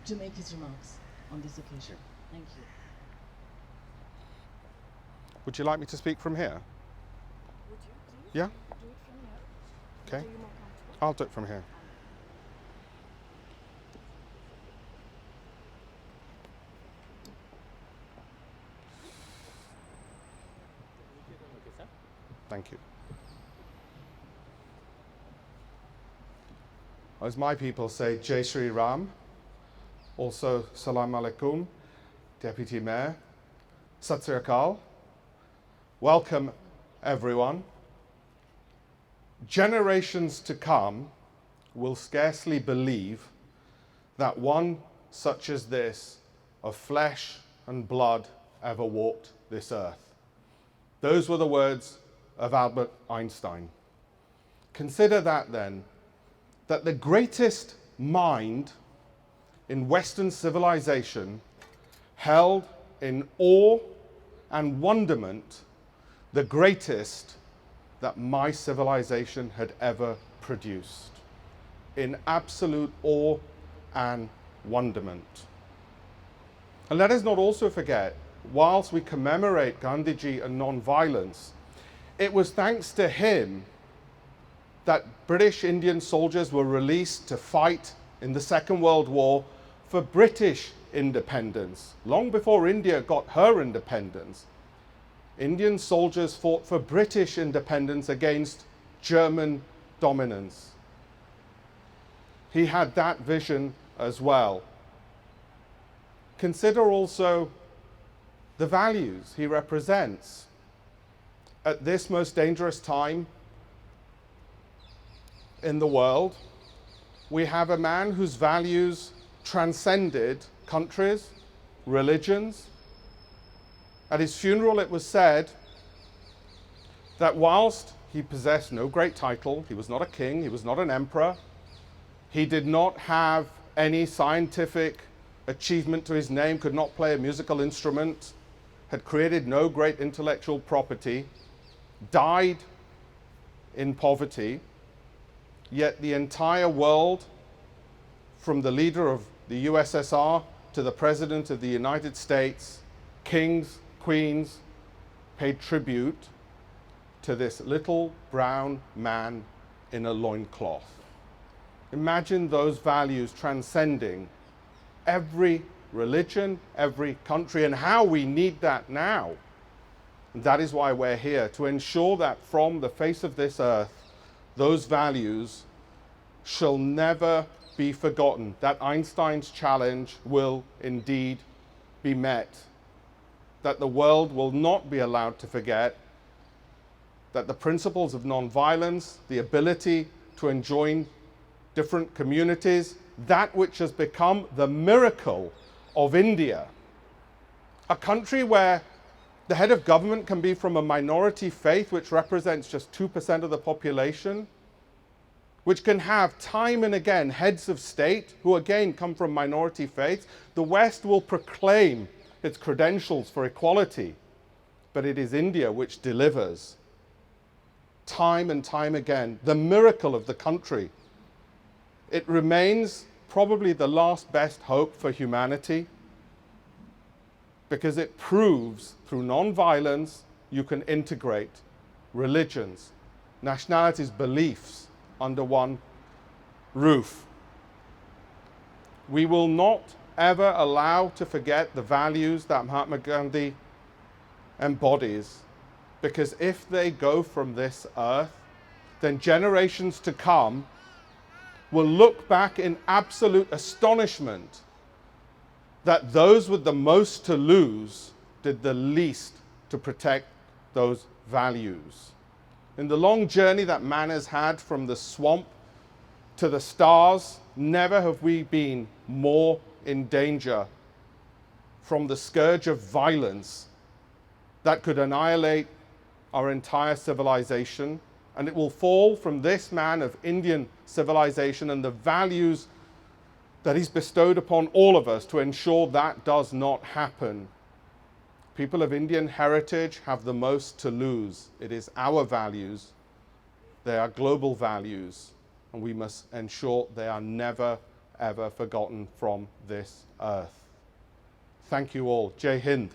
to make his remarks on this occasion. Thank you. Would you like me to speak from here? Would you please Yeah? do it from here? Okay. Are you more comfortable? I'll do it from here. Thank you. As my people say, Jai Shri Ram. Also, Salam Alaikum, Deputy Mayor. Sat Sri Akal. Welcome, everyone. Generations to come will scarcely believe that one such as this, of flesh and blood, ever walked this earth. Those were the words of Albert Einstein. Consider that then, that the greatest mind in Western civilization held in awe and wonderment the greatest that my civilization had ever produced, in absolute awe and wonderment. And let us not also forget, whilst we commemorate Gandhiji and non-violence, it was thanks to him that British Indian soldiers were released to fight in the Second World War for British independence. Long before India got her independence, Indian soldiers fought for British independence against German dominance. He had that vision as well. Consider also the values he represents. At this most dangerous time in the world, we have a man whose values transcended countries, religions. At his funeral, it was said that whilst he possessed no great title, he was not a king, he was not an emperor, he did not have any scientific achievement to his name, could not play a musical instrument, had created no great intellectual property, died in poverty, yet the entire world, from the leader of the USSR to the President of the United States, kings, queens, paid tribute to this little brown man in a loincloth. Imagine those values transcending every religion, every country, and how we need that now. And that is why we're here, to ensure that from the face of this earth, those values shall never be forgotten, that Einstein's challenge will indeed be met, that the world will not be allowed to forget that the principles of non-violence, the ability to enjoin different communities, that which has become the miracle of India, a country where the head of government can be from a minority faith which represents just 2% of the population, which can have time and again heads of state who again come from minority faiths. The West will proclaim its credentials for equality, but it is India which delivers time and time again the miracle of the country. It remains probably the last best hope for humanity, because it proves through non-violence you can integrate religions, nationalities, beliefs under one roof. We will not ever allow to forget the values that Mahatma Gandhi embodies, because if they go from this earth, then generations to come will look back in absolute astonishment that those with the most to lose did the least to protect those values. In the long journey that man has had from the swamp to the stars, never have we been more in danger from the scourge of violence that could annihilate our entire civilization. And it will fall from this man of Indian civilization and the values that he's bestowed upon all of us to ensure that does not happen. People of Indian heritage have the most to lose. It is our values. They are global values, and we must ensure they are never, ever forgotten from this earth. Thank you all. Jai Hind.